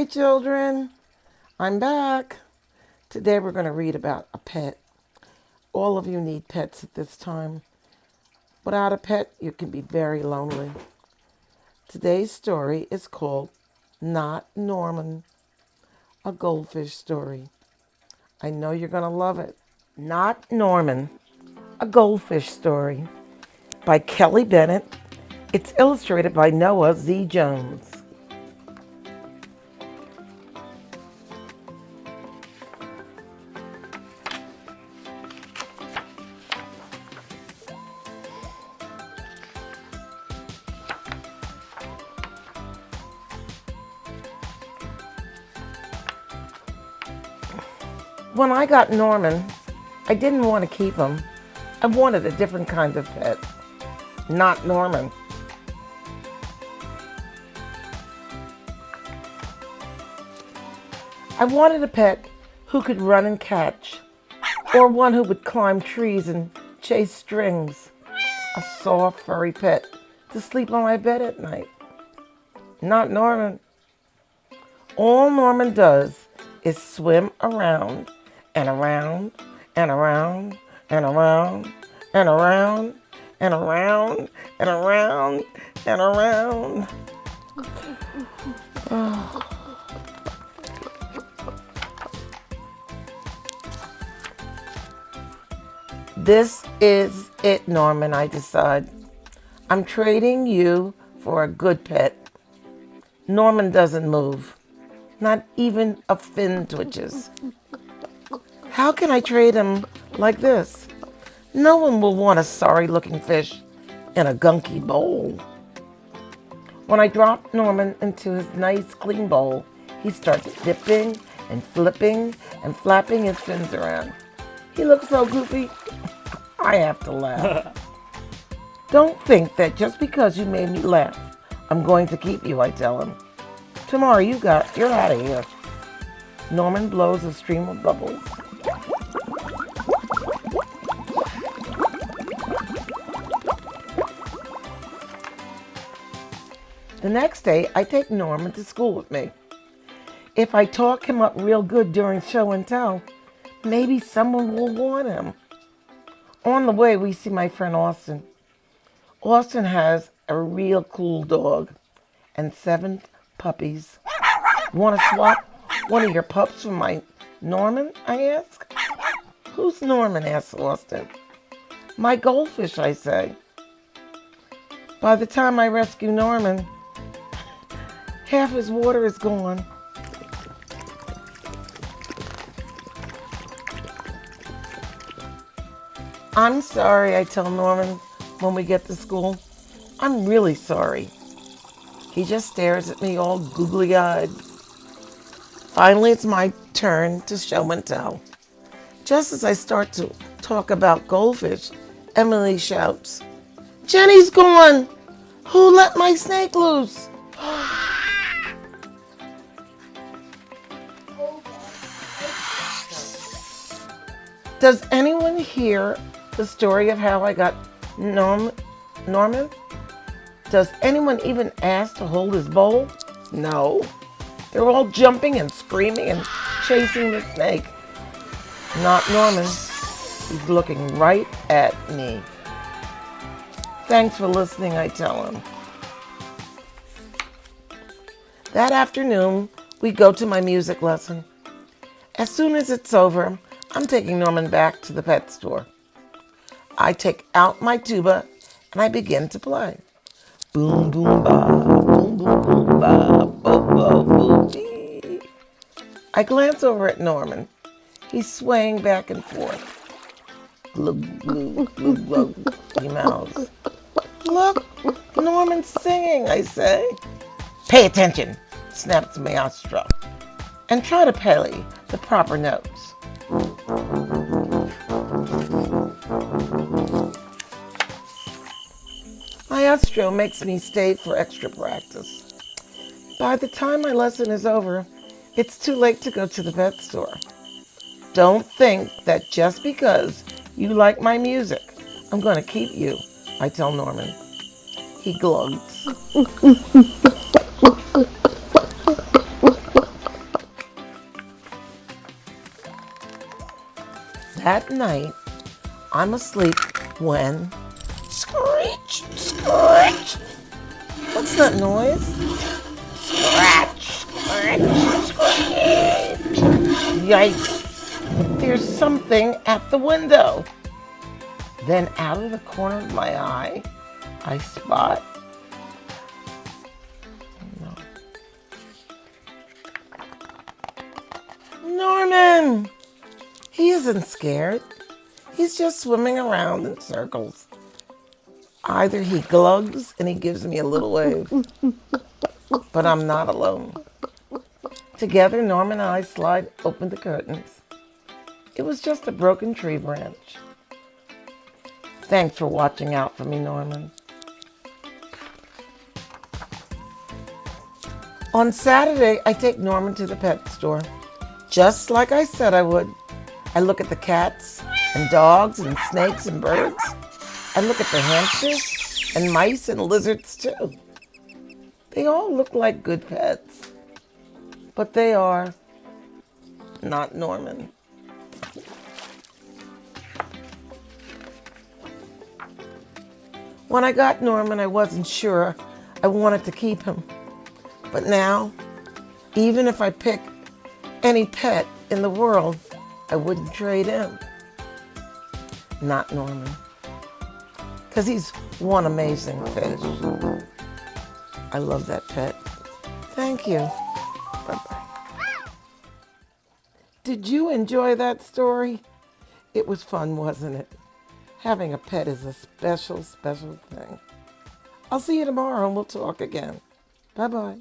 Hi, children. I'm back. Today we're going to read about a pet. All of you need pets at this time. Without a pet, you can be very lonely. Today's story is called Not Norman, a goldfish story. I know you're going to love it. Not Norman, a goldfish story by Kelly Bennett. It's illustrated by Noah Z. Jones. When I got Norman, I didn't want to keep him. I wanted a different kind of pet. Not Norman. I wanted a pet who could run and catch, or one who would climb trees and chase strings. A soft, furry pet to sleep on my bed at night. Not Norman. All Norman does is swim around and around and around and around and around and around and around and around. Oh. This is it, Norman, I decide. I'm trading you for a good pet. Norman doesn't move. Not even a fin twitches. How can I trade him like this? No one will want a sorry-looking fish in a gunky bowl. When I drop Norman into his nice, clean bowl, he starts dipping and flipping and flapping his fins around. He looks so goofy, I have to laugh. Don't think that just because you made me laugh, I'm going to keep you, I tell him. Tomorrow you're out of here. Norman blows a stream of bubbles. The next day, I take Norman to school with me. If I talk him up real good during show and tell, maybe someone will want him. On the way, we see my friend Austin. Austin has a real cool dog and 7 puppies. Want to swap one of your pups for my Norman, I ask? Who's Norman, asks Austin. My goldfish, I say. By the time I rescue Norman, half his water is gone. I'm sorry, I tell Norman when we get to school. I'm really sorry. He just stares at me all googly-eyed. Finally, it's my turn to show and tell. Just as I start to talk about goldfish, Emily shouts, "Jenny's gone! Who let my snake loose?" Does anyone hear the story of how I got Norman? Does anyone even ask to hold his bowl? No. They're all jumping and screaming and chasing the snake. Not Norman. He's looking right at me. Thanks for listening, I tell him. That afternoon, we go to my music lesson. As soon as it's over, I'm taking Norman back to the pet store. I take out my tuba and I begin to play. Boom, boom, ba, boom, boom, boom, ba, bo, bo, boom, bee. I glance over at Norman. He's swaying back and forth. Glug, glug, glug, glug, he mouths. Look, Norman's singing, I say. Pay attention, snaps Maestro, and try to play the proper notes. Maestro makes me stay for extra practice. By the time my lesson is over, it's too late to go to the pet store. Don't think that just because you like my music, I'm going to keep you, I tell Norman. He glugs. That night, I'm asleep when screech, screech. What's that noise? Scratch, scratch, scratch. Yikes, there's something at the window. Then out of the corner of my eye, I spot Norman. He isn't scared. He's just swimming around in circles. Either he glugs and he gives me a little wave, but I'm not alone. Together, Norman and I slide open the curtains. It was just a broken tree branch. Thanks for watching out for me, Norman. On Saturday, I take Norman to the pet store, just like I said I would. I look at the cats and dogs and snakes and birds. I look at the hamsters and mice and lizards too. They all look like good pets, but they are not Norman. When I got Norman, I wasn't sure I wanted to keep him. But now, even if I pick any pet in the world, I wouldn't trade him. Not Norman. Because he's one amazing fish. I love that pet. Thank you. Bye-bye. Did you enjoy that story? It was fun, wasn't it? Having a pet is a special, special thing. I'll see you tomorrow and we'll talk again. Bye-bye.